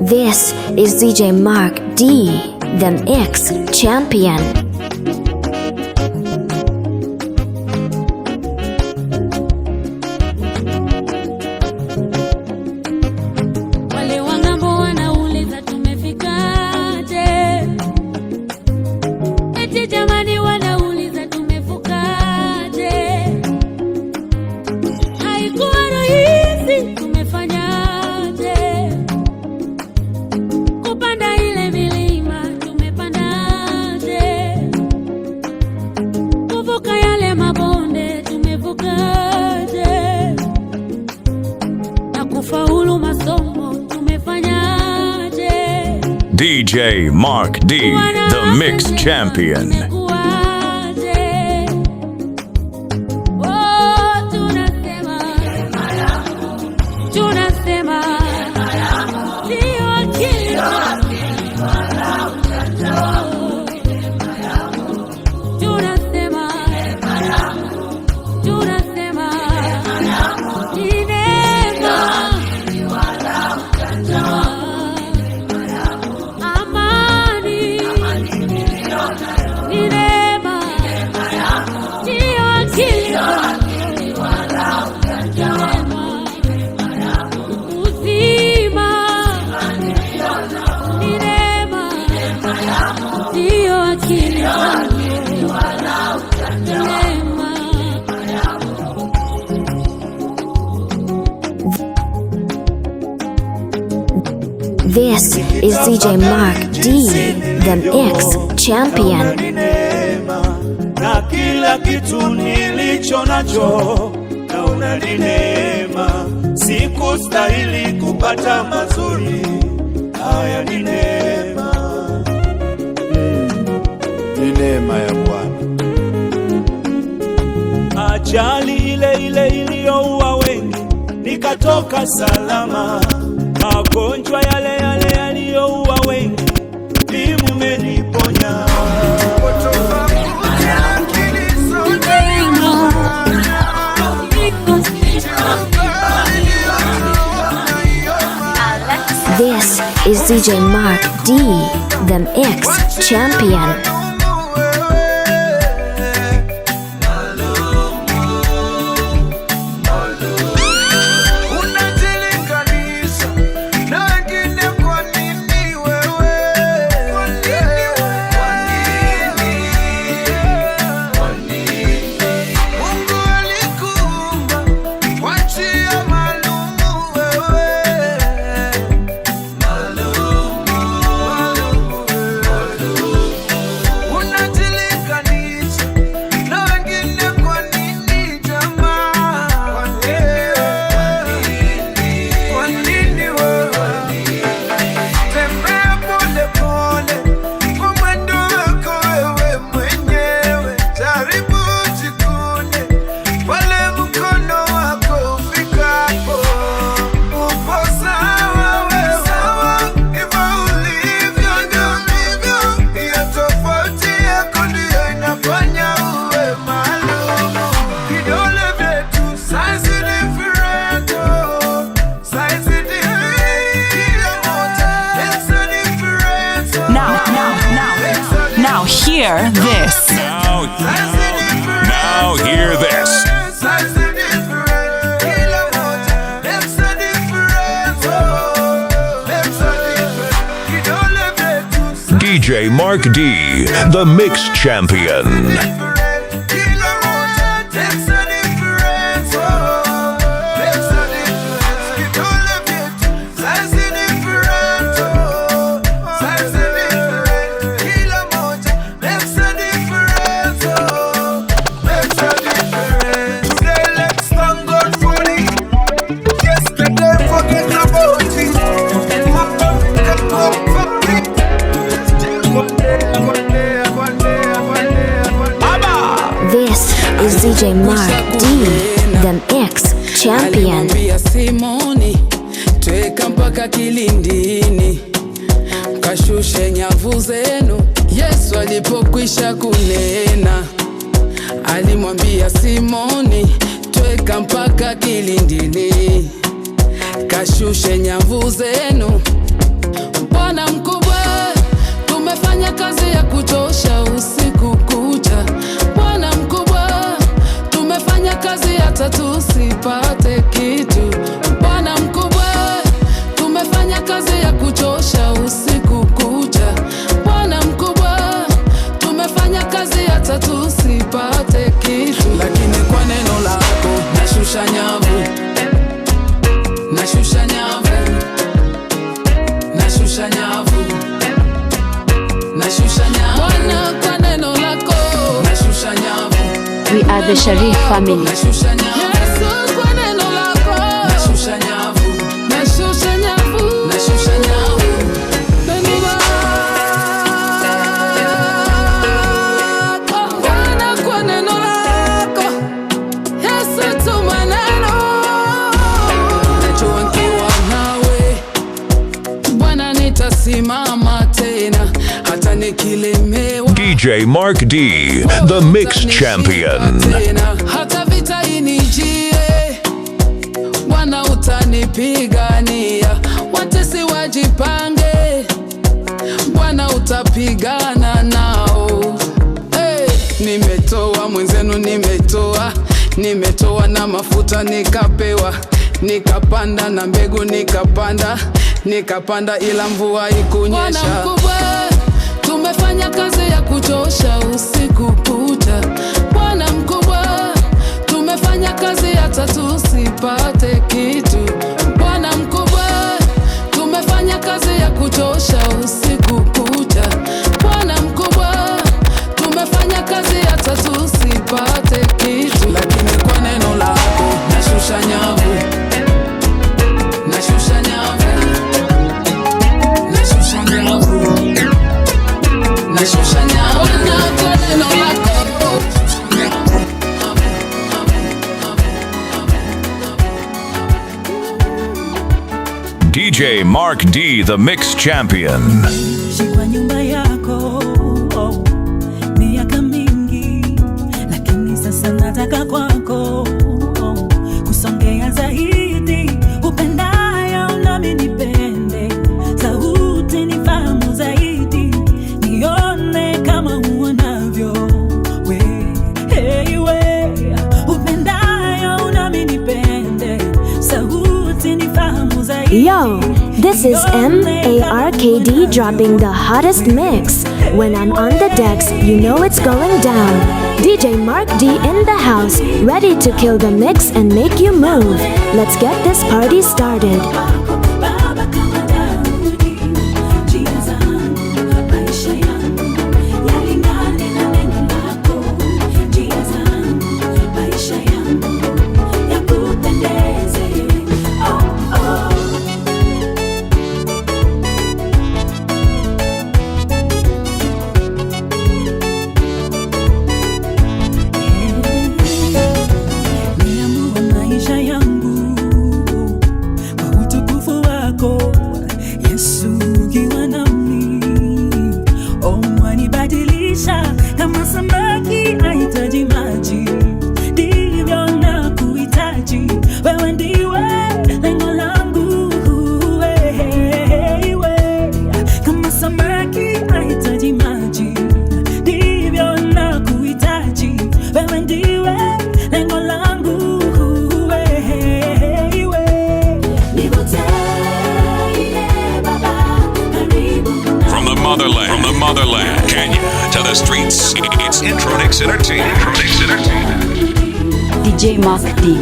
This is DJ Mark D, the Mix Champion. DJ Mark D, the Mix Champion. This is DJ Mark D, the Mix Champion. Na kila kitu nilicho nacho naona ni neema, sikustahili kupata mazuri haya, ni neema, ni neema ya Bwana. Ajali ile iliyoua wengi nikatoka salama, magonjwa yale yaliyoua wengi umeniponya. This is DJ Mark D, the Mix Champion. Hear this. Now hear this. DJ Mark D, the Mix Champion. DJ Mark D, the Mix Champion. Simoni tweka mpaka kilindini, kashushe nyavu zenu. Yesu alipokwisha kunena nikamwambia Simoni, tweka mpaka kilindini, kashushe nyavu zenu. Bwana mkubwa, tumefanya kazi ya kuchosha usiku kucha. Bwana mkubwa, tumefanya kazi hata tusipate kitu. Bwana mkubwa, tumefanya kazi ya kuchosha usiku kucha. Bwana mkubwa, tumefanya kazi hata tusipate kitu. Lakini kwa neno lako nashusha nyavu, nashusha nyavu, nashusha nyavu, nashusha nyavu. Bwana kwa neno lako nashusha nyavu. We are the Sharif family. Nashusha nyavu. Yesu kwa neno lako nashusha nyavu, nashusha nyavu, nashusha nyavu. Bwana kwa neno lako Yesu tuma neno. Najua nikiwa nawe Bwana nitasimama tena hata nikilemewa. DJ Mark D, the Mix Champion. Hata vita inijie, Bwana utanipigania. Watesi wajipange, Bwana utapigana nao. Hey, nimetoa mwenzenu, nimetoa na mafuta nikapewa, nikapanda na mbegu nikapanda ila mvua ikunyesha. Bwana mkubwa, tumefanya kazi ya kuchosha usiku kucha. Bwana mkubwa, tumefanya kazi hata tusipate kitu. Bwana mkubwa, tumefanya kazi ya kuchosha usiku kucha. Bwana mkubwa, tumefanya kazi hata tusipate kitu. Lakini kwa neno lako nashusha nyavu, nashusha nyavu, nashusha nyavu, nashusha nyavu. Bwana kwa neno lako DJ Mark D, the Mix Champion. Kwa nyumba yako miaka mingi, lakini sasa nataka kwako kusongea zaidi. Upendayo nami nipende, sauti nifahamu zaidi, nione kama uonavyo we. Hey we, upendayo nami nipende, sauti nifahamu zaidi. Yo, this is MARKD dropping the hottest mix. When I'm on the decks, you know it's going down. DJ Mark D in the house, ready to kill the mix and make you move. Let's get this party started. From the motherland, Kenya to the streets, it's Intronix Entertainment. DJ Mark D.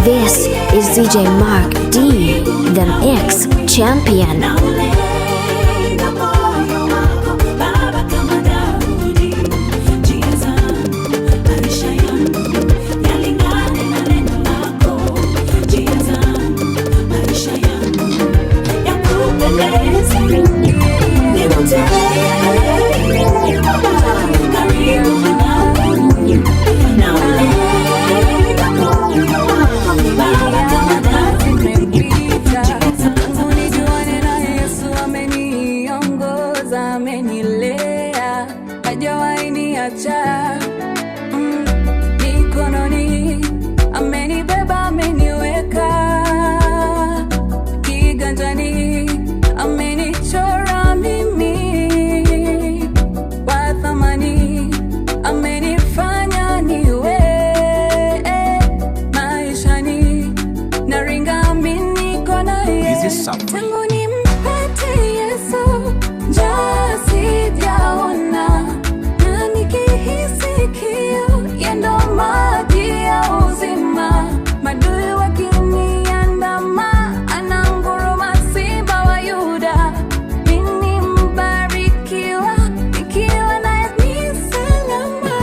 This is DJ Mark D, the Mix Champion. Now suffering. Tangu nimpate Yesu, njaa sijaona, na nikihisi kiu, yeye ndo maji ya uzima. Maadui wakiniandama, ananguruma simba wa Yuda. Mimi mbarikiwa, nikiwa naye ni salama.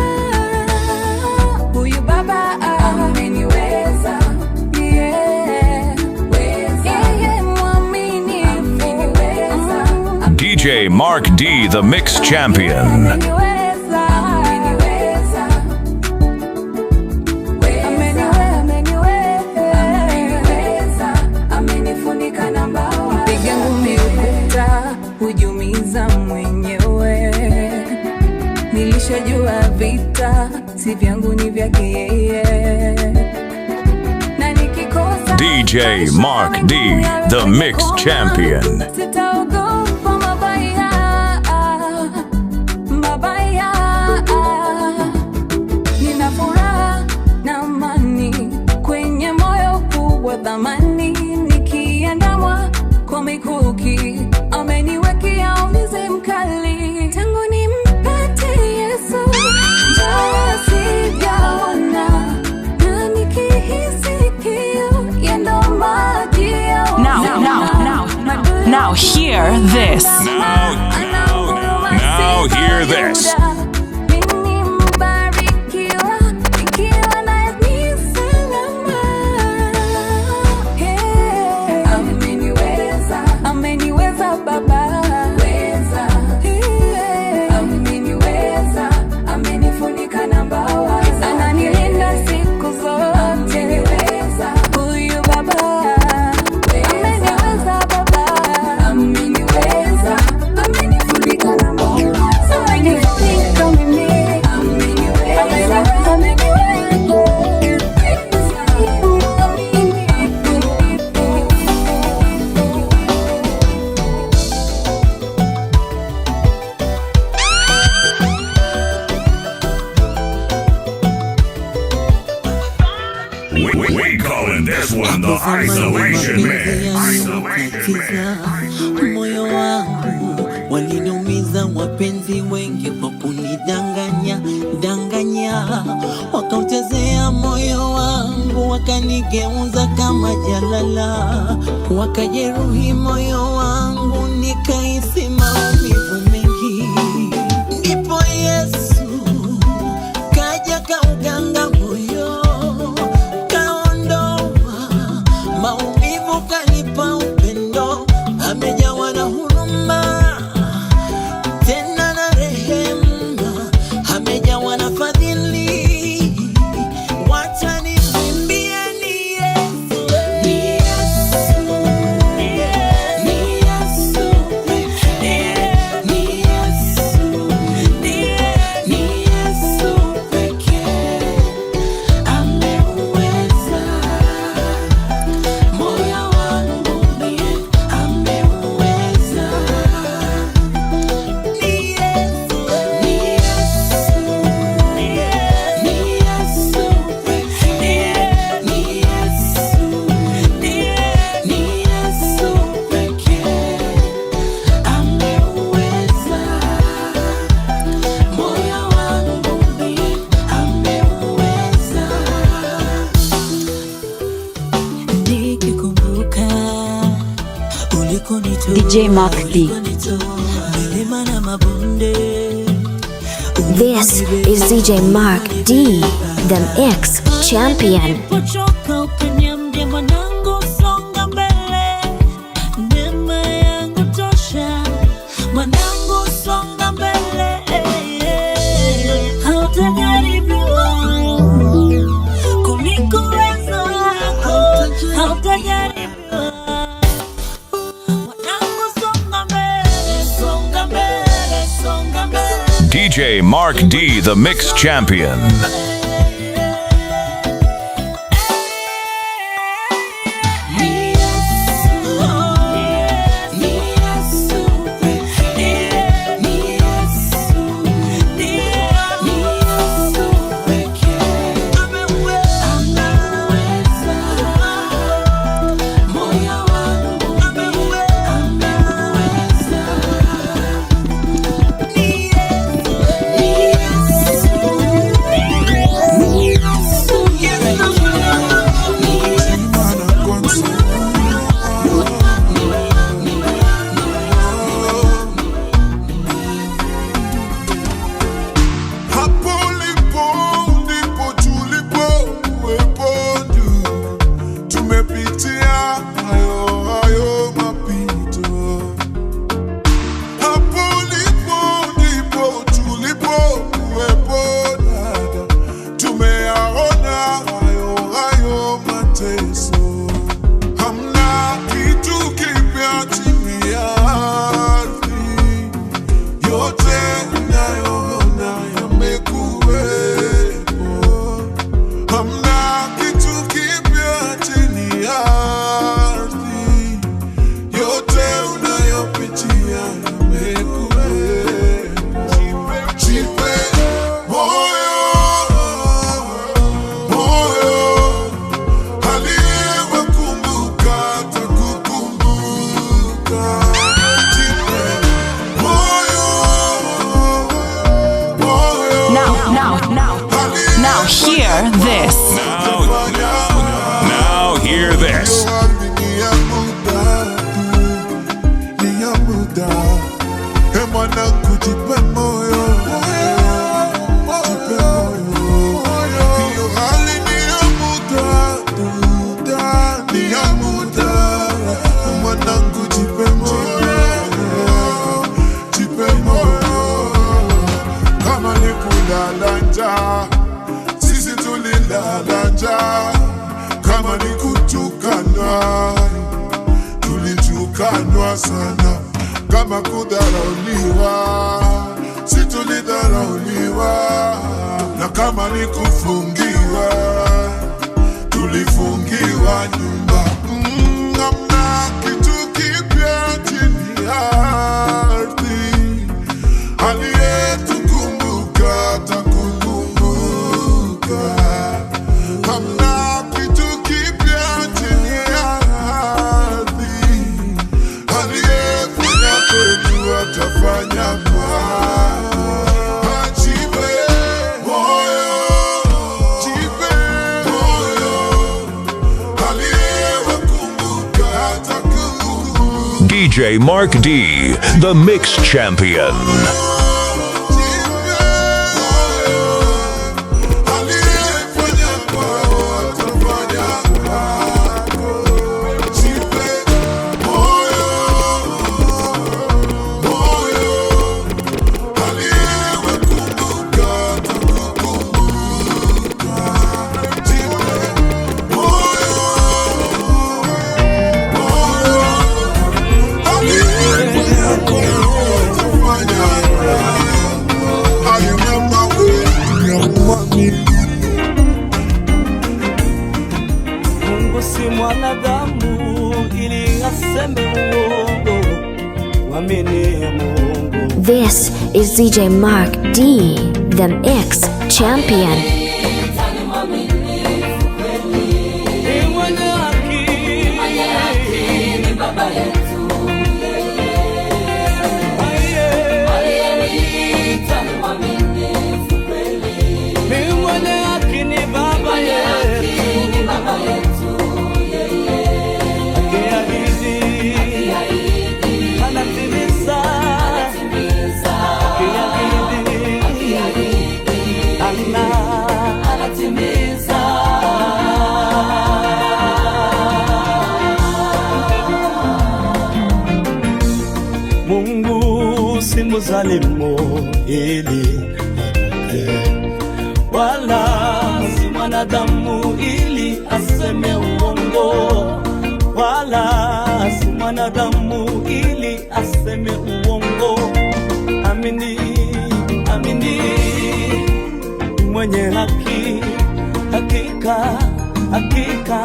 Huyu Baba ameniweza, DJ Mark D, the Mix Champion. Piga ngumi ukuta, hujumiza mwenyewe. Nilishajua vita si vyangu, ni vyake yeye. Na nikikosa DJ Mark D, the Mix Champion. Sitaogopa mabaya, mabaya. Nina furaha na amani kwenye moyo kubwa thamani. Nikiandamwa kwa mikuki, ameniwekea ulinzi mkali. Tangu nimpate Yesu, njaa sijaona, na nikihisi kiu, yeye ndo maji ya uzima. Now hear this. Now hear this. Mimi mbarikiwa, nikiwa naye ni salama. Ameniweza, ameniweza Baba. Ameniweza, amenifunika na mbawa. Ananilinda siku zote. Huyu Baba ameniweza Baba. Ameniweza, amenifunika na mbawa. Amenifunika mimi. Ameniweza, We calling this one the Isolation Mix. Moyo wangu waliniumiza wapenzi wengi kwa kunidanganya danganya, wakautezea moyo wangu, wakanigeuza kama jalala, wakajeruhi moyo wangu, nikahisi maumivu mengi. Ndipo Yesu kaja kauganga moyo, maumivu kanipa upendo, amejawa na huruma tena na rehema, amejawa na fadhili. Wacha nimwimbie ni Yesu, ni Yesu, ni Yesu pekee, ni Yesu, ni Yesu pekee, ameweza. Moyo wangu niye ameweza, ni Yesu, ni Yesu, ni Yesu pekee, ni Yesu, ni Yesu pekee, ameweza. Moyo wangu niye ameweza. Nikikumbuka ulikonitoa DJ Mark D. milima na mabonde, This is DJ Mark D, the Mix Champion. Ulipochoka ukaniambia mwanangu songa mbele, neema yangu tosha, mwanangu songa mbele. Hautajaribiwa kuliko uwezo wako, hautajaribiwa. Mwanangu songa mbele, songa mbele, songa mbele. DJ Mark D, the Mix Champion. Moyo wangu hayo mapito. Hapo ndipo tulipokuwepo dada, tumeyaona hayo mateso. Hamna kitu kipya chini ya ardhi, yote unayoona yamekuwepo. Hamna kitu kipya chini ya ardhi, yote unayopitia yamekuwepo. Jipe moyo, aliyewakumbuka atakukumbuka. Jipe moyo. Now hear this. Now hear this. Kama ni kulala njaa, sisi tulilala njaa. Kama ni kutukanwa, tulitukanwa sana. Kama kudharauliwa, sisi tulidharauliwa. Na kama ni kufungiwa, tulifungiwa nyumba. Hamna kitu kipya chini ya ardhi, aliyetukumbuka atakukumbuka. Hamna kitu kipya chini ya ardhi, aliyefanya kwetu atafanya kwako. Jipe moyo, aliyewakumbuka atakukumbuka. DJ Mark D, the Mix Champion. Mungu si mwanadamu ili aseme uongo, mwamini Mungu. This is DJ Mark D, the Mix Champion. Ni mwenye haki, ni baba yetu. Aliyeniita ni mwaminifu kweli. Ni mwenye haki, ni baba yetu. Mungu si mzalimu ili wala si mwanadamu ili aseme uongo, wala si mwanadamu ili aseme uongo. Amini, amini, mwenye haki, hakika, hakika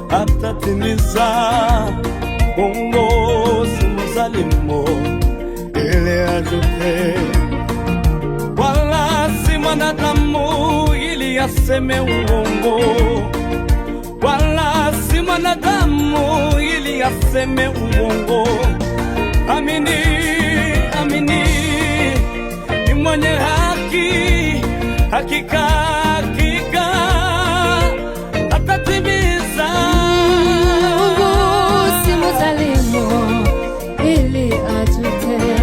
atatimiza. Mungu si mzalimu ili ajute, wala si mwanadamu ili aseme uongo, wala si mwanadamu ili aseme uongo. Amini, amini, ni mwenye haki, hakika, hakika atatimiza. Mungu si mzalimu ili ajute,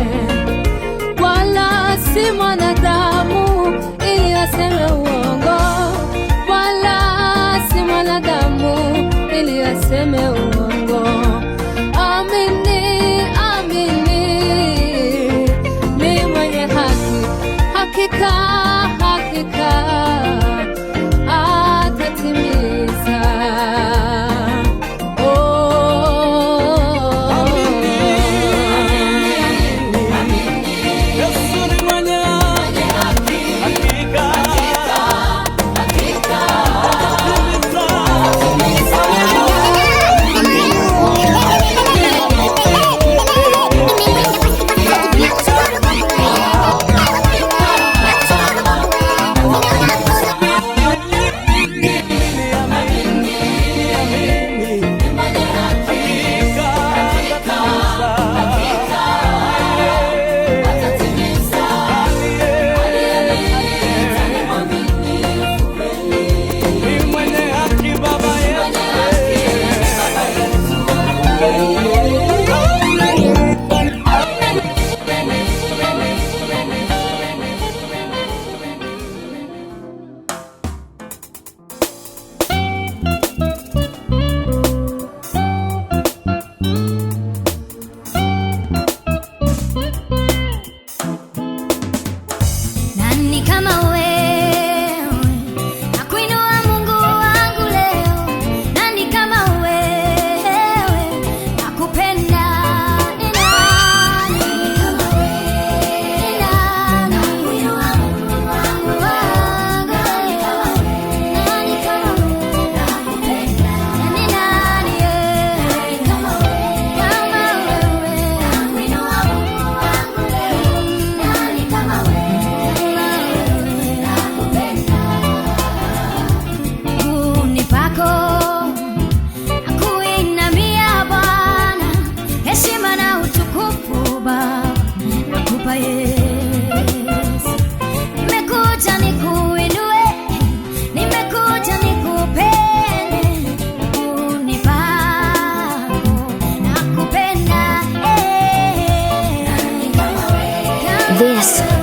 wala si mwanadamu ili aseme uongo, wala si mwanadamu ili aseme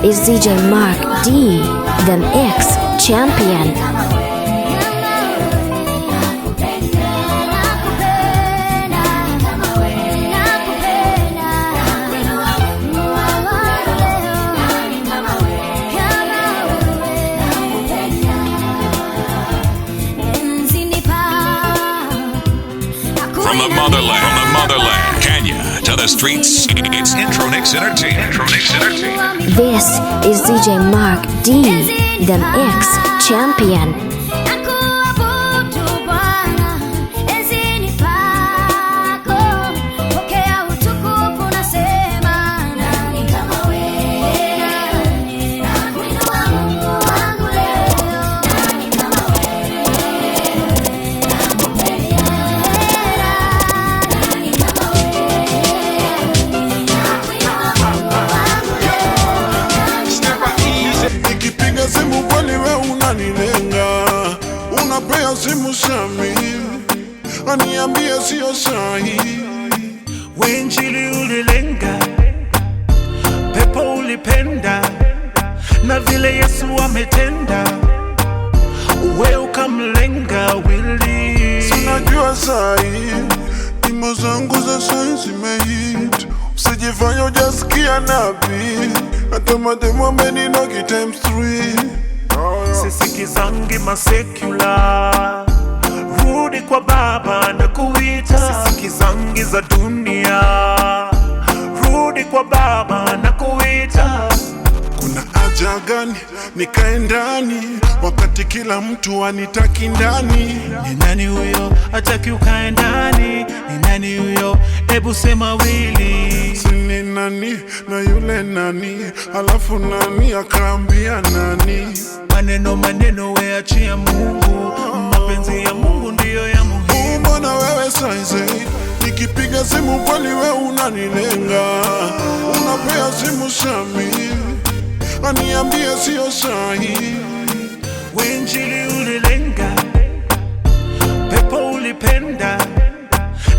is DJ Mark D, the Mix Champion. From the motherland, Kenya to the streets, it's Intronix Entertainment. This is DJ Mark D, the Mix Champion. Simu sami aniambia sio sahi, wenjili ulilenga, pepo ulipenda, na vile Yesu ametenda, we ukamlenga wili. Sinajua sahi nyimbo zangu za sahi zimehit, usijifanya hujasikia nabii, hata mademu wameninogi times 3. Sisikizangi masekula, rudi kwa Baba na kuita. Sisikizangi za dunia, rudi kwa Baba na kuita. Kuna haja gani nikae ndani wakati kila mtu anitaki ndani? Ni nani huyo hataki ukae ndani? Ni nani huyo? Ebu sema wili. Sini nani na yule nani, alafu nani akaambia nani? Maneno we achia Mungu, mapenzi ya Mungu ndiyo ya muhimu. Mbona wewe saizi nikipiga simu kweli we unanilenga, unapea simu Shami aniambia sio sahi, wenjili ulilenga, pepo ulipenda,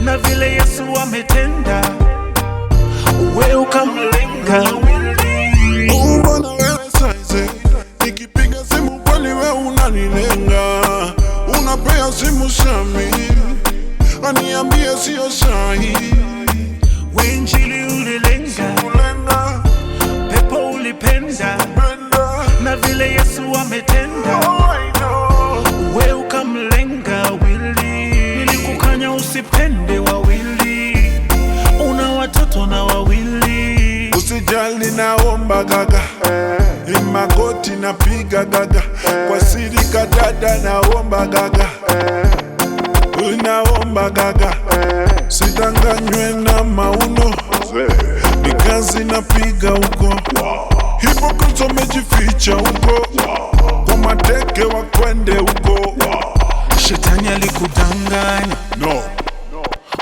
na vile Yesu ametenda, we ukamlenga wili. Mbona wewe saizi nikipiga simu kweli we unanilenga, unapea simu Shami aniambia sio sahi, wenjili ulilenga, pepo ulipenda, na vile Yesu ametenda, we ukamlenga wili. Nilikukanya usipende wawili, una watoto na wawili. Usijali naomba gaga, magoti napiga gaga, kwa siri kadada naomba gaga, naomba gaga, sidanganywe na mauno, ni kazi napiga huko, hypocrites wamejificha huko, kwa mateke wakwende huko. Shetani alikudanganya, no,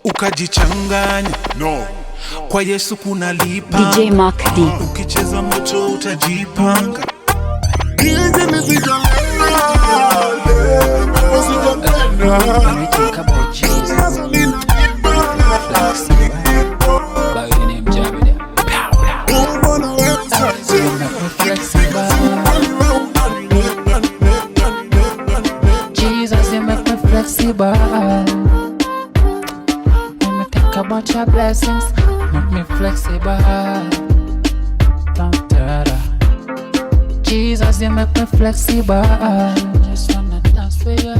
ukajichanganya, no, kwa Yesu kuna lipa. DJ Mark D, ukicheza moto utajipanga. Jesus, you make me flexible. When me think about your blessings, make me flexible. Jesus, you make me flexible. Just wanna dance for you.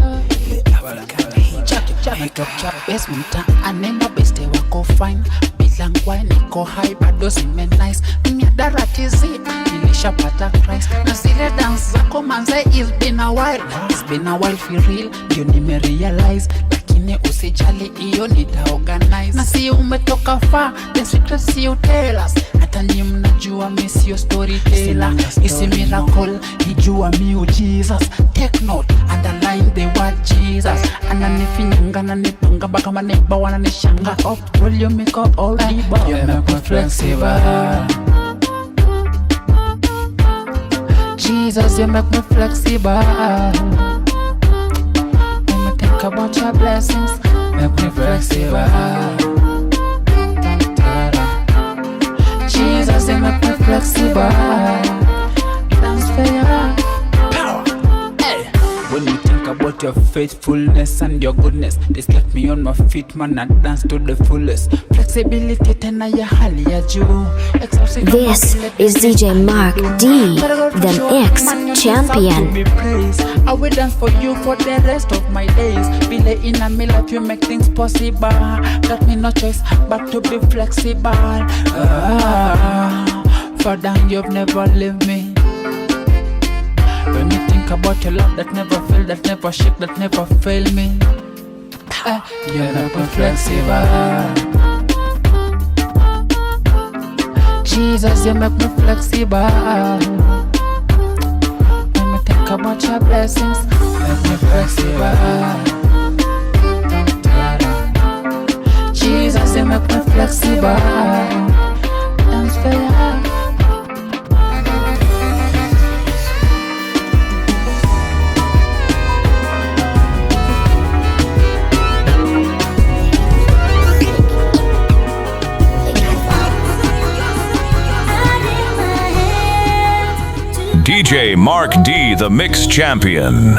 Make up chop basement aneno beste wako fine. Bilangwa niko high bado zime nice. Miadaratizi nilishapata Christ. Na zile dance zako manze, it's been a while. It's been a while for real, ndio nimerealize. Lakini usijali iyo nitaorganize. Na si umetoka far, the secret si you tell us. Hata ni mnajua mi sio storyteller. Isi miracle, nijua mi Jesus. Take note, underline the word Jesus. Ananifinyanga, ananipanga, baka maneba wananishanga. Up, roll your makeup all the you make me flexible. Jesus, you make me flexible. When me think about your blessings, make me flexible. Jesus, you make me flexible. fair. Power. Hey. When you think about your faithfulness and your goodness, this left me on my feet, man, and dance to the fullest. Flexibility tena ya hali ya juu. This is DJ Mark D, the X champion. I will dance for you for the rest of my days. Be late in a me life, you make things possible. Got me no choice but to be flexible. For damn, you've never left me. When you think about your love that never fail, that never shake, that never fail me, you're never flexible. Jesus, you make me flexible. When me think about your blessings, make me flexible. Jesus, you make me flexible. Dance for you. DJ Mark D, the Mix Champion.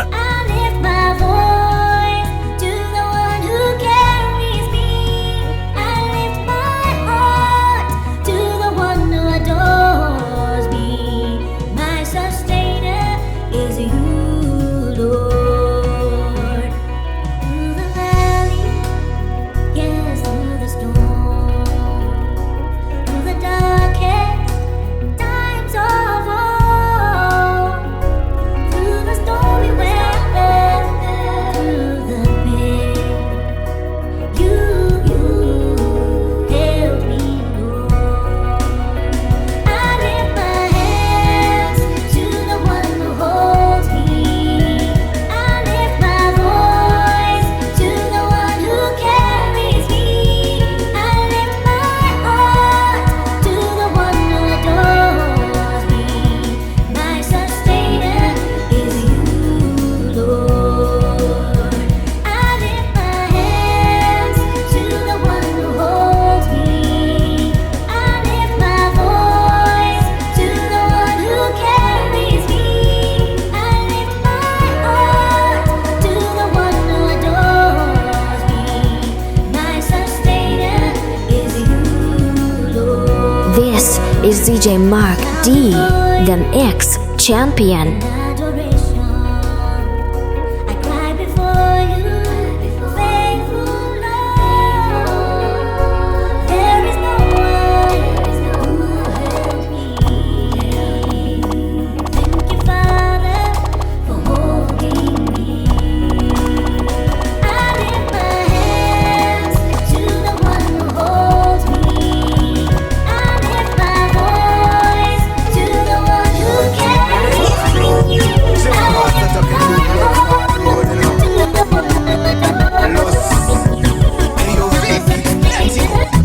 This is DJ Mark D, the X champion.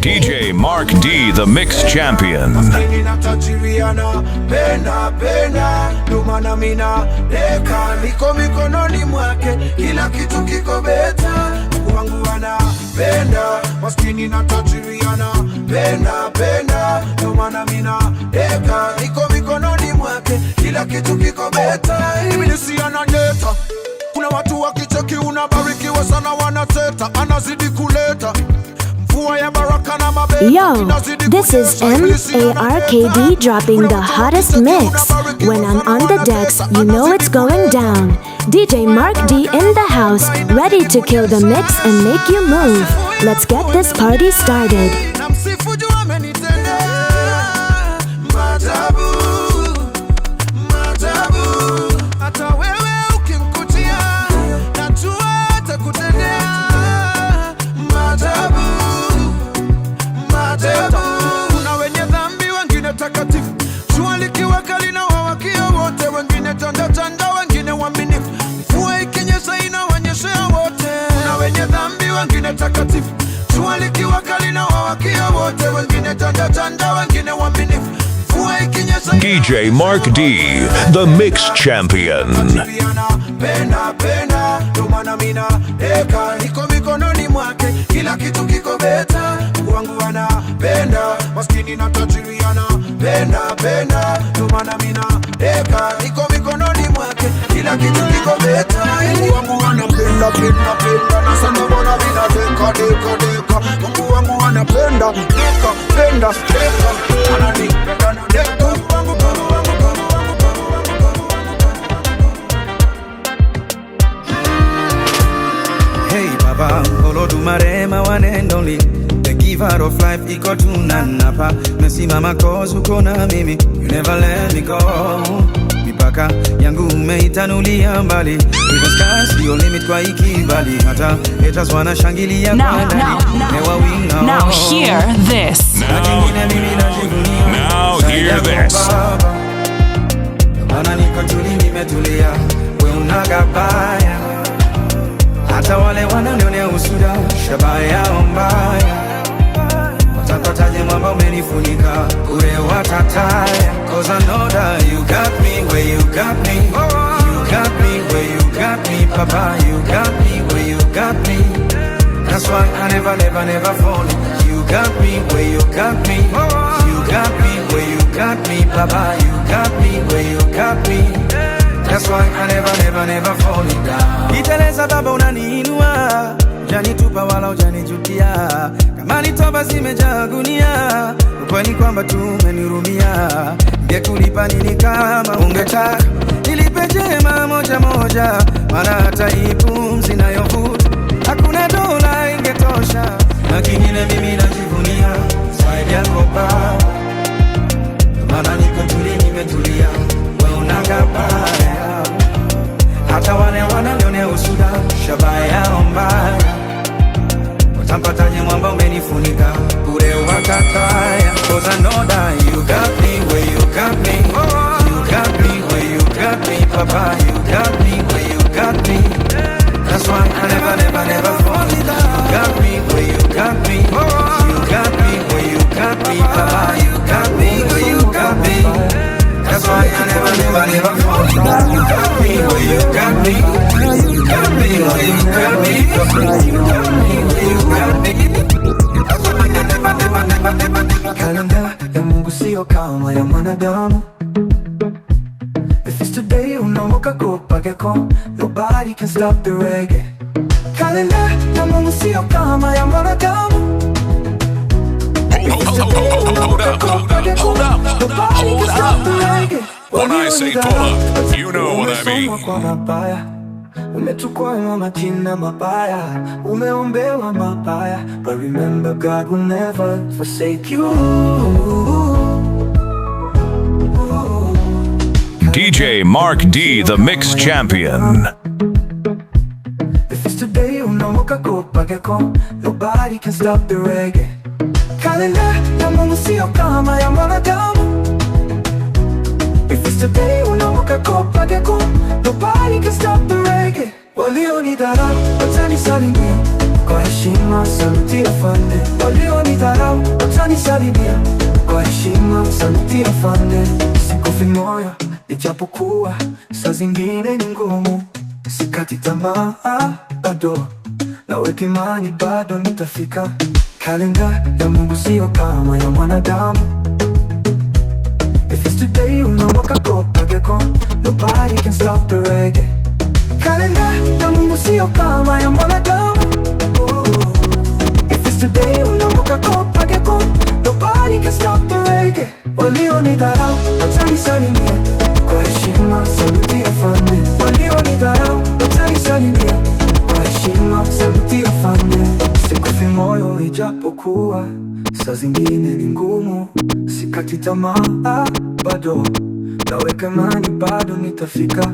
DJ Mark D, the Mix Champion. Maskini na tajiriana, penda, penda, ndo maana mina deka, niko mikononi mwake, kila kitu kiko beta. Ibilisi analeta, kuna watu wakicheki unabarikiwa sana wanateta, anazidi kuleta. Yo, this is MARKD dropping the hottest mix. When I'm on the decks, you know it's going down. DJ Mark D in the house, ready to kill the mix and make you move. Let's get this party started. Kuna wenye dhambi wengine takatifu, jua likiwaka linawawakia wote, wengine tanda tanda, wengine waaminifu, mvua ikinyesha inawanyeshea wote. Kuna wenye dhambi wengine takatifu, jua likiwaka linawawakia wote, wengine tanda tanda, wengine waaminifu, mvua ikinyesha. DJ Mark D, the Mix Champion. Pena, pena, ndo maana mina deka, niko mikononi mwake, kila kitu kiko beta. Wangu anapenda, maskini na tajiriana, penda, penda, ndo maana mina deka, niko pinda pinda, nasema mbona mina deka deka deka. Mungu wangu anapenda deka penda deka, ananipenda na deka. Mungu wangu Hey Baba, Olodumare my one and only, the giver of life, iko tunanapa. Mesimama cause uko na mimi, you never let me go. Mipaka yangu umeitanulia mbali, even sky's the limit kwa ikibali. Hata haters wanashangilia kwa ndani, mewawinga. Now hear this. Now hear this. Mana niko tuli nimetulia, we unagabaya. Hata wale wananionea usuda, shabaya mbaya. Watapataje mwamba umenifunika, ure watataya. Cause I know that you got me where you got me. You got me where you got me, Papa. You got me where you got me. That's why I never, never, never fall. You got me where you got me. You got me where you got me, Papa. You got me where you got me. That's why I never, never, never fall down. Iteleza baba unaniinua, janitupa wala ujanijutia. Kama ni toba zimejaa gunia, ukweli kwamba tu umenirumia. Ngekulipa nini kama ungetaka, nilipe jema moja moja. Maana hata hii pumzi nayovuta, hakuna dola ingetosha. Na kingine mimi najivunia, zaidi yako baba. Maana niko tuli nimetulia, we unagabaya. Hata wale wananionea usuda, shabaya mbaya. Watampataje mwamba umenifunika, ure watataya. Cause I know that you got me where you got me. You got me where you got me, Papa. You got me where you got me. That's why I never, never, never fall down. You got me where you got me. You got me where you got me, Papa. You got me where you got me. That's why I never, never, never fall down. You got me where you got me. You got me where you got me. You got me where you got me. That's why I never, never, never, never, never. Kalenda ya Mungu sio kama ya mwanadamu. If it's today unaamka kupageko, nobody can stop the reggae. Kalenda ya Mungu sio kama ya mwanadamu. When I say pull up, you know what I mean. Umetukwa majina mabaya, umeombewa mabaya, but remember God will never forsake you. DJ Mark D, the Mix Champion. If it's today unaamka kupageko, nobody can stop the reggae. Kalenda ya Mungu sio kama ya mwanadamu. If it's today unaamka kupageko, nobody can stop the reggae. Walionidharau watanisalimia kwa heshima, saluti afande. Walionidharau watanisalimia kwa heshima, saluti afande. Sikufi moyo ijapokuwa saa zingine ni ngumu, sikati tamaa bado, naweka imani bado nitafika. Kalenda ya Mungu sio kama ya mwanadamu. If it's today unaamka kupageko, nobody can stop the reggae. Kalenda ya Mungu sio kama ya mwanadamu. If it's today unaamka kupageko, nobody can stop the reggae. Walionidharau watanisalimia kwa heshima, saluti afande. Walionidharau watanisalimia kwa heshima, saluti afande. Sikufi moyo ijapokuwa saa zingine ni ngumu, sikati tamaa bado, naweka imani bado nitafika.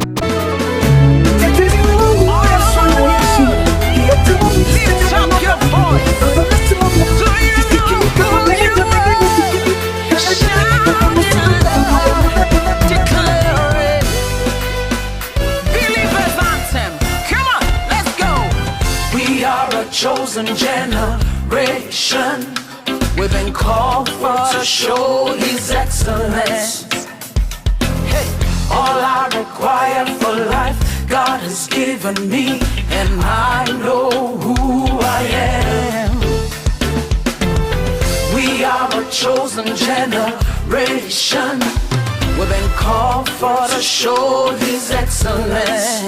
Chosen generation, we've been called for to show His excellence. Hey, all I require for life, God has given me, and I know who I am. We are a chosen generation, we've been called for to show His excellence.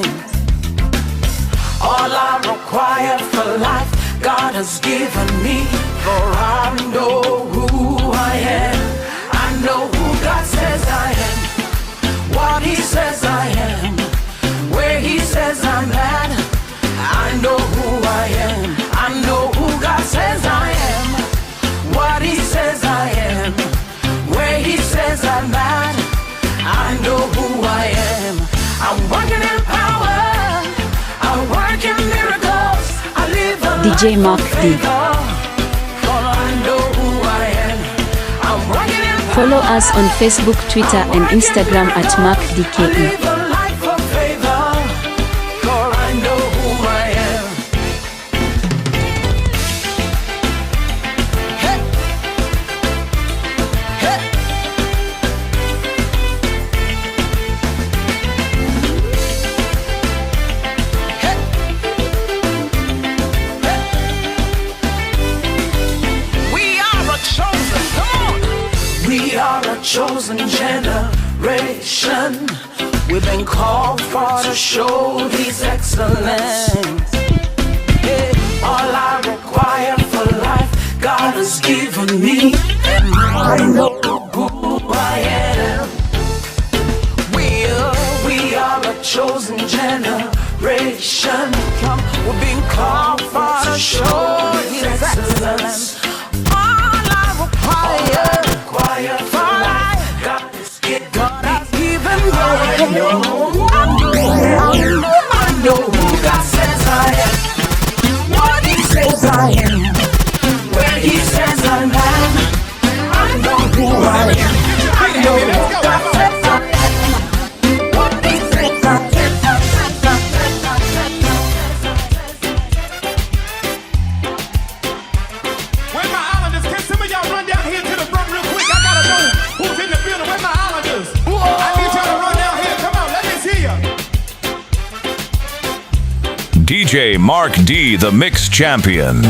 all I require for life, God has given me. For I know who I am. I know who God says I am. What He says I am. Where He says I'm at. I know who I am. I know who God says I am. What He says I am. Where He says I'm at. I know who I am. I'm working in power. I work in miracles. I live a DJ Mark D. Follow us on Facebook, Twitter, and Instagram at MarkDKE. Chosen generation, we've been called for to show His excellence. Yeah, all I require for life, God has given me, and I know who I am. We are a chosen generation. Come, we've been called for to show His excellence. All I require for life, God has given me. I know who God says I am. What He says I am. Where He says I'm at. I know who I am. I know who God says I am. What He says I am. Where my islanders? Can some of y'all run down here to the front real quick? I gotta know who's in the building. Where my islanders? I need y'all to run down here. Come on, let me see ya. DJ Mark D, the Mix Champion.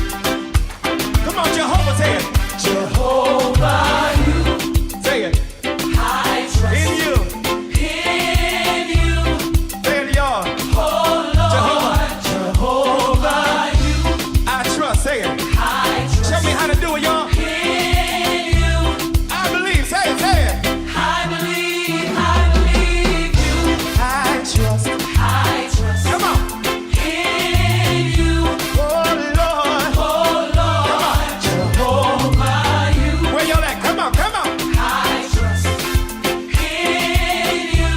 Come on, Jehovah, say it. Jehovah, you say it. I trust In you. in you. Say it, y'all. Oh Lord, Jehovah, you I trust. Say it. I trust. Show me how to do it, y'all. In you, I believe. Say it. Say it. I believe you. I trust. I trust. Come on. In you, Oh Lord. Jehovah, you Where y'all at? Come on. Come on. I trust. In you,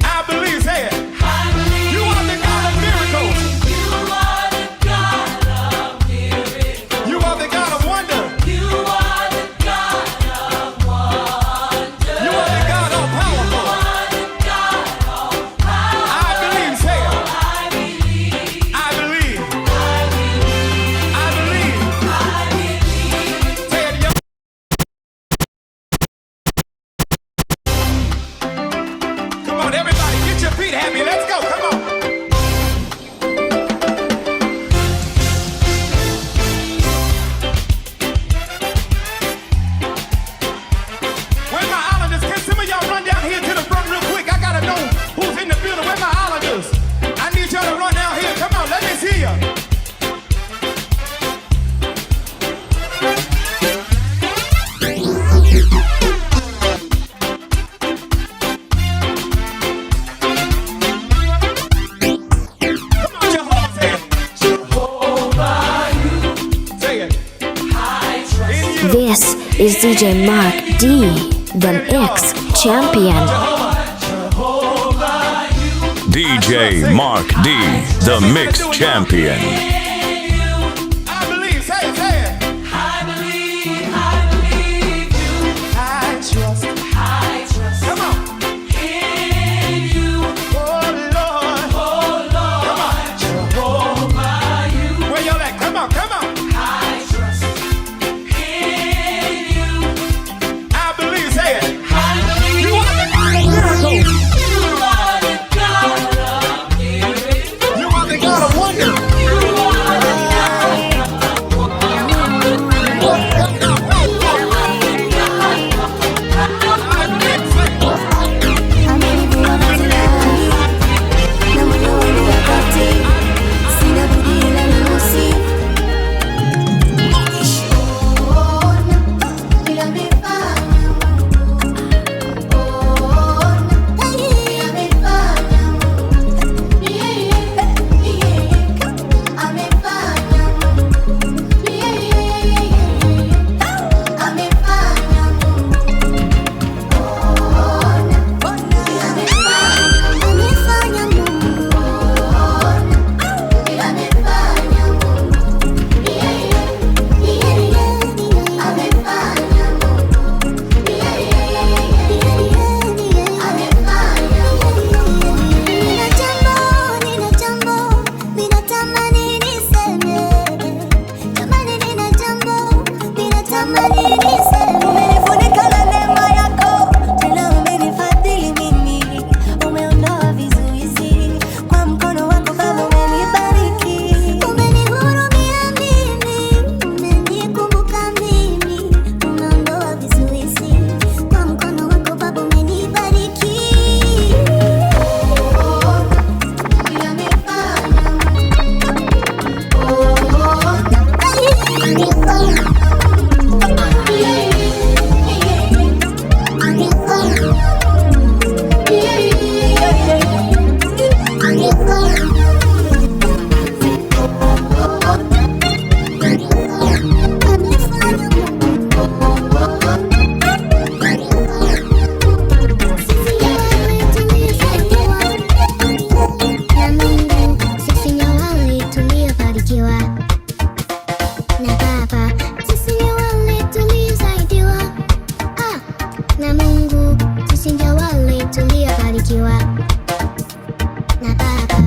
I believe. Say it. I believe You are the God of miracles. you are the God of miracles. You are the God of wonder. You are the God of wonder. You are the God all powerful. I believe. Say it. I believe. I believe. Say it, y'all. Come on, everybody, get your feet happy. Let's go. Come on. Where my islanders? Can some of y'all run down here to the front real quick? I gotta know who's in the building. Where my islanders? I need y'all to run down here. Come on, let me see ya. Come on, Jehovah, say it. Jehovah, you Say it. I trust. In you. This is DJ Mark D, the Mix Champion. Jehovah, you DJ Mark D, the Mix Champion. I believe. Say it. Say it. I believe you. I trust. I trust. Come on. In you, Oh Lord. Come on, Jehovah, you Where y'all at? Come on. Come on. I trust. In you, I believe. Say it. I believe You are the God of miracles. you are the God of miracles. You are the God of wonder. You are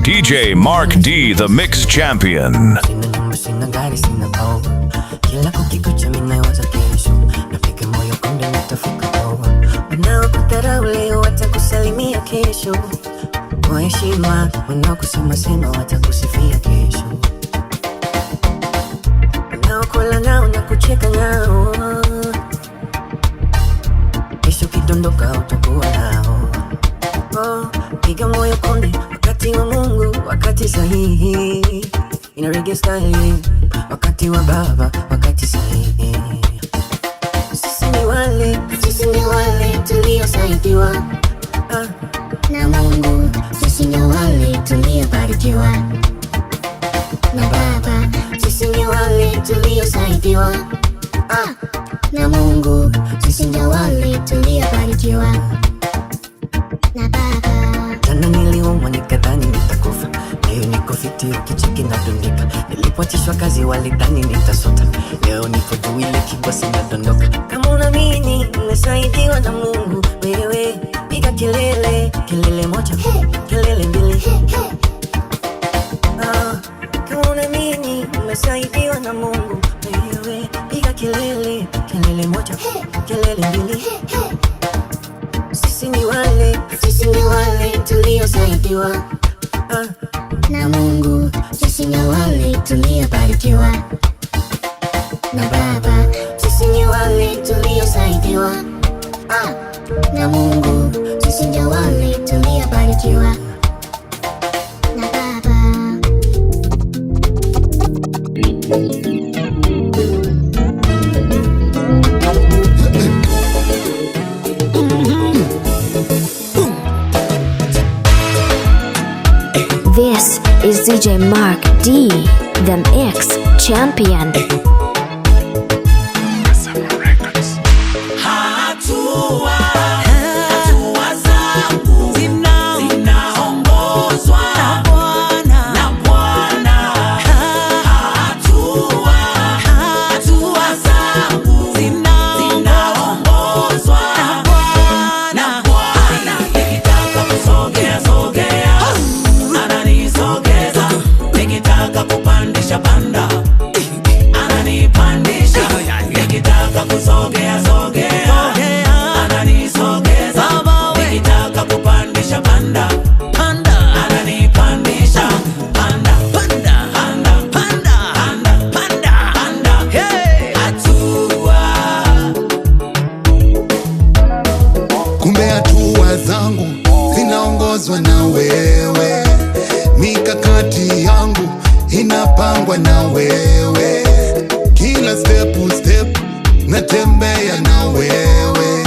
DJ Mark D, the Mix Champion. Sina gari, sina power. Kila kukikucha minawaza kesho. Napiga moyo konde nitafuka power. Wanaokudharau leo watakusalimia kesho. Kwa heshima, wanaokusema sema watakusifia kesho. Wanaokula nao na kucheka nao, kesho kidondoka utakuwa nao. Piga moyo konde, wakati wa Mungu, wakati sahihi. In a reggae style, wakati wa baba, wakati sahihi. Sisi ni wale tuliosaidiwa na Mungu. Sisi ni wale tuliobarikiwa na Baba. Sisi ni wale tuliosaidiwa na Mungu. Sisi ni wale tuliobarikiwa na Baba. Jana niliumwa nikadhani nitakufa, leo niko fiti ukicheki nadundika. Nilipotishwa kazi walidhani nitasota, leo niko juu ile kikosi nadondoka. Kama unaamini umesaidiwa na Mungu, wewe piga kelele, kelele moja, kelele mbili. Kama unaamini umesaidiwa na Mungu, wewe piga kelele, kelele moja, kelele mbili. Sisi ni wale tuliosaidiwa na Mungu. Sisi ni wale tuliobarikiwa na Baba. Sisi ni wale tuliosaidiwa na Mungu. Sisi ni wale tuliobarikiwa na Baba. This is DJ Mark D, the Mix Champion. Hatua zangu zinaongozwa na Bwana. Hatua zangu zinaongozwa na Bwana. Nikitaka kusogea ananisogeza, nikitaka kupandisha panda ananipandisha, nikitaka kusogea ananisogeza, nikitaka kupandisha panda ananipandisha, panda hatua. Kumbe hatua zangu zinaongozwa na wewe, mikakati yangu inapangwa na wewe, kila step natembea na wewe,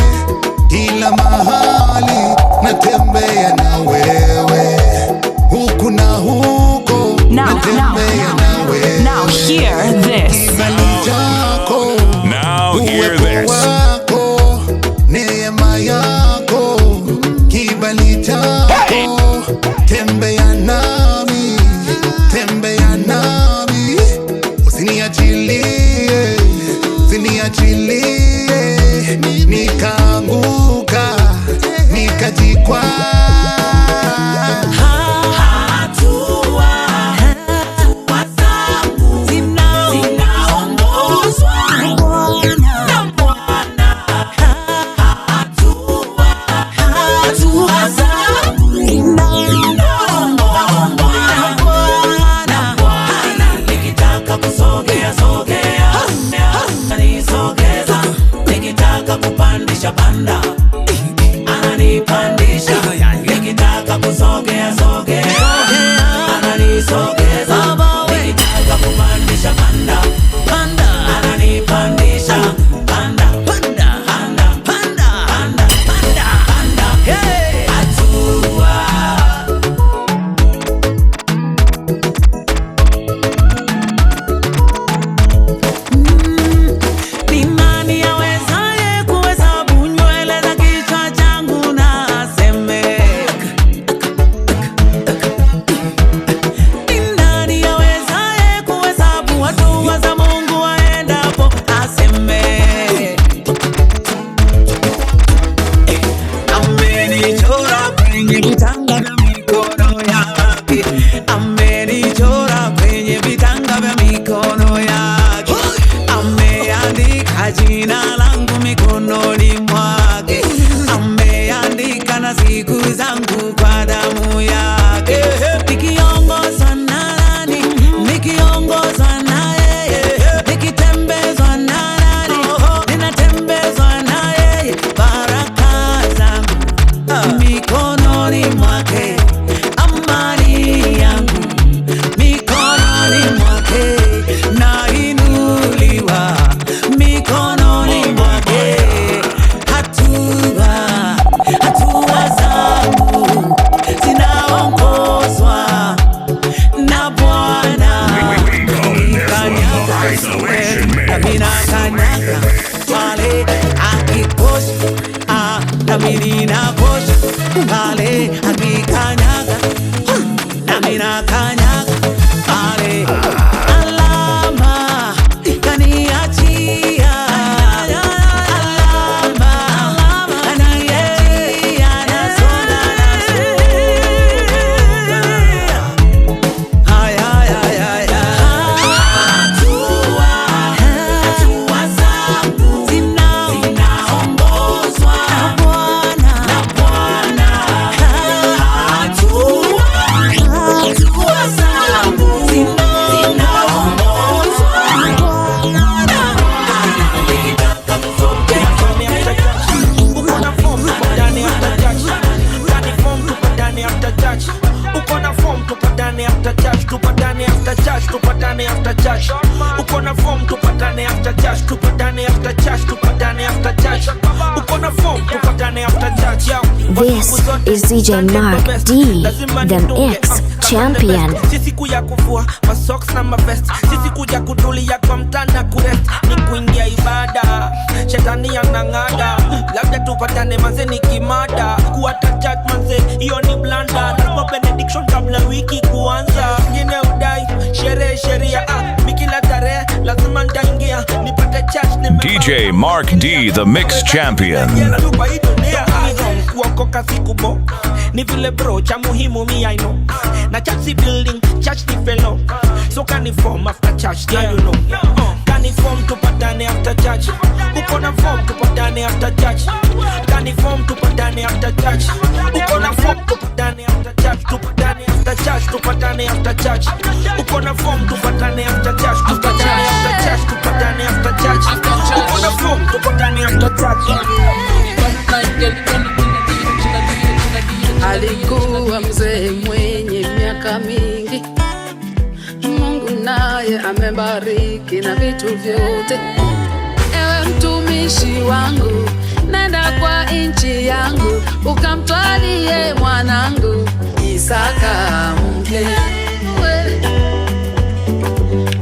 kila mahali natembea na wewe, huku na huko natembea na wewe. Now hear this. Now hear this. Neema yako, kibali chako, tembea nami, usiniachilie nikaanguka, nikajikwaa. tupatane after church. Uko na form tupatane after church, tupatane after church, tupatane after church. Uko na form tupatane after church. This is DJ Mark D, the Mix Champion. Sisi kuja kuvua ma socks na ma vest, sisi kuja kutulia kwa mtanda kurest, ni kuingia ibada, shetani anang'ada, labda tupatane manze ni kimada, kuata chat manze hiyo ni blanda, na benediction kabla wiki kuanza, ngine udai sheria mikila tarehe lazima nitaingia nipate church ni DJ Mark D, the Mix Champion. Kuokoka sikubo ni vile bro cha muhimu mi I know, na church building church ni fellow, so can form after church, yeah you know. Can form tupatane after church, uko na form tupatane after church, can form tupatane after church, uko na form tupatane after church, tupatane after church, tupatane after church, uko na form tupatane after church, tupatane after church, tupatane after church, uko na form tupatane after church. Alikuwa mzee mwenye miaka mingi, Mungu naye amebariki na vitu vyote. Ewe mtumishi wangu, nenda kwa nchi yangu, ukamtwalie mwanangu Isaka mke.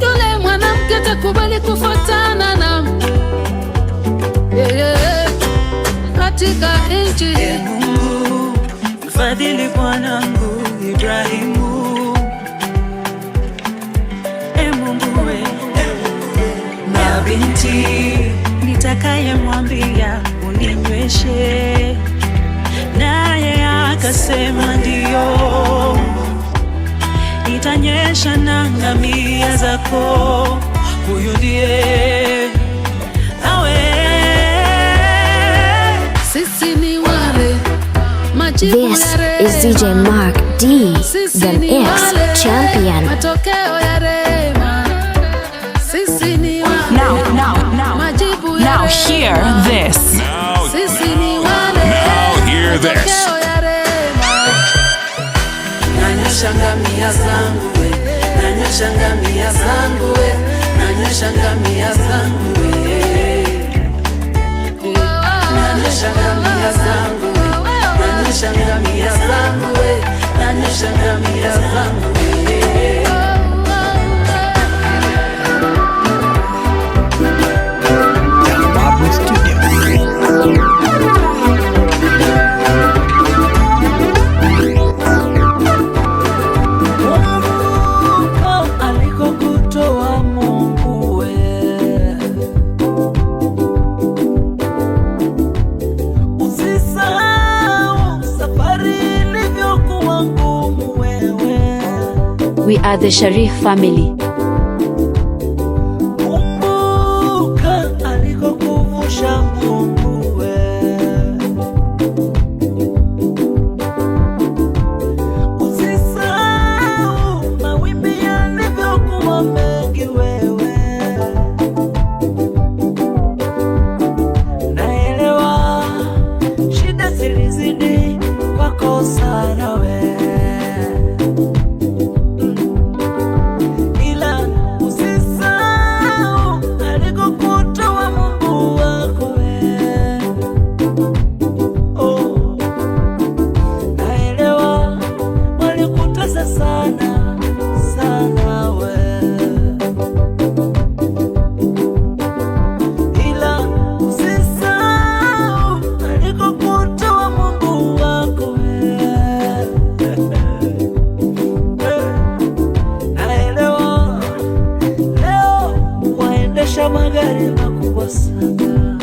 Yule mwanamke takubali kufuatana na katika nchi. Mungu mfadhili mwanangu Ibrahimu, Mungu we na binti nitakaye mwambia uninyweshe, naye akasema ndio, itanyesha na ngamia zako, huyu ndiye awe. Sisi ni wale This is DJ Mark D, the Mix Champion. Matokeo ya rema. Sisi ni wale majibu ya Now hear this. Sisi ni wale hear this. Matokeo ya rema. Nanyosha ngamia zangu we, nanyosha ngamia zangu we, nanyosha ngamia zangu we, nanyosha ngamia zangu we, nanyosha ngamia zangu we, nanyosha ngamia zangu we. Alikokutoa Mungu we, usisahau safari ilivyokuwa ngumu wewe. We are the Sharif family. Kumbuka alikokuvusha Mungu we, usisahau mawimbi yalivyokuwa mengi wewe. Naelewa shida zilizidi kwako sana we, ila usisahau alikokutoa Mungu wako we. Oh, naelewa walikutesa sana sana we, ila usisahau alikokutoa Mungu wako we. Naelewa leo waendesha magari makubwa sana,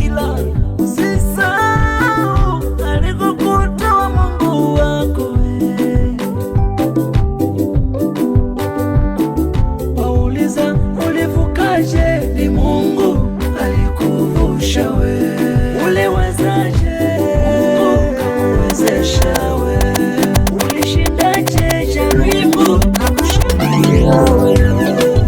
ila usisahau alikokutoa Mungu wako we. Wauliza ulivukaje, ni Mungu alikuvusha we. Uliwezaje, Mungu kakuwezesha we. Ulishindaje jaribu, kakushindia we.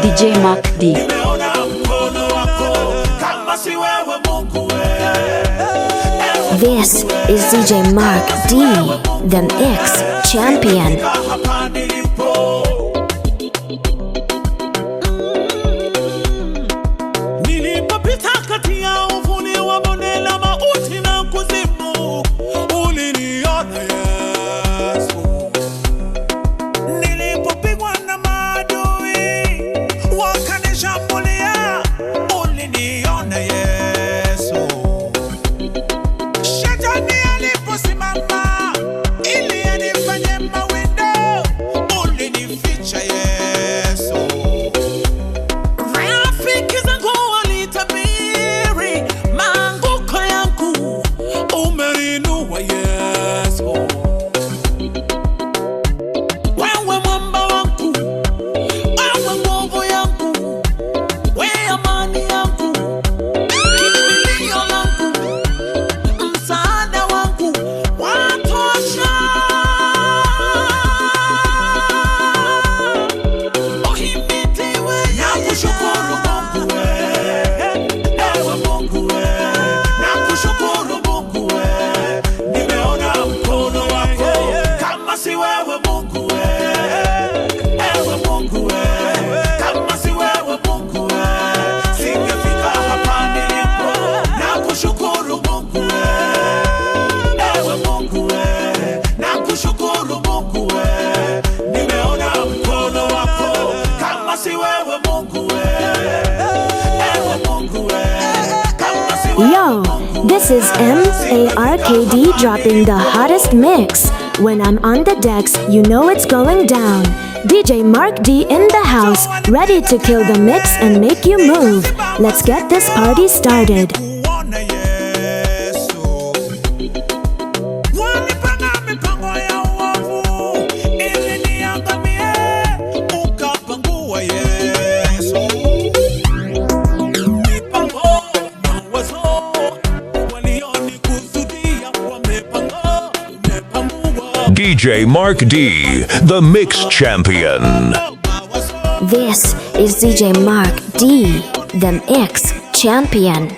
DJ Mark D. This is DJ Mark D, the Mix Champion. Nilipopita kati ya uvuni wa bonde la mauti na kuzimu, uliniona Yesu. Nilipopigwa na maadui wakanishambulia, uliniona Yesu. Shetani aliposimama ili anifanye mawindo, ulinificha Yesu. Rafiki zangu walitabiri maanguko yangu, umeniinua Yesu. Wewe mwamba wangu, wewe nguvu yangu, wewe amani yangu, kimbilio langu, msaada wangu, watosha. Uhimidiwe nakushukuru Mungu ewe Mungu nakushukuru Mungu nimeona mkono wako, kama si wewe Mungu ewe Mungu kama si wewe Mungu singefika hapa nilipo. Nakushukuru Mungu ewe Mungu nakushukuru Mungu nimeona mkono wako, kama si wewe Mungu ewe Mungu kama si wewe. Yo, this is MARKD dropping the hottest mix. When I'm on the decks, you know it's going down. DJ Mark D in the house, ready to kill the mix and make you move. Let's get this party started. Wanipanga mipango ya uovu ili niangamie, ukapangua Yesu. Mipango mawazo walionikusudia wamepanga, umepangua. DJ Mark D, the Mix Champion. This is DJ Mark D, the Mix Champion.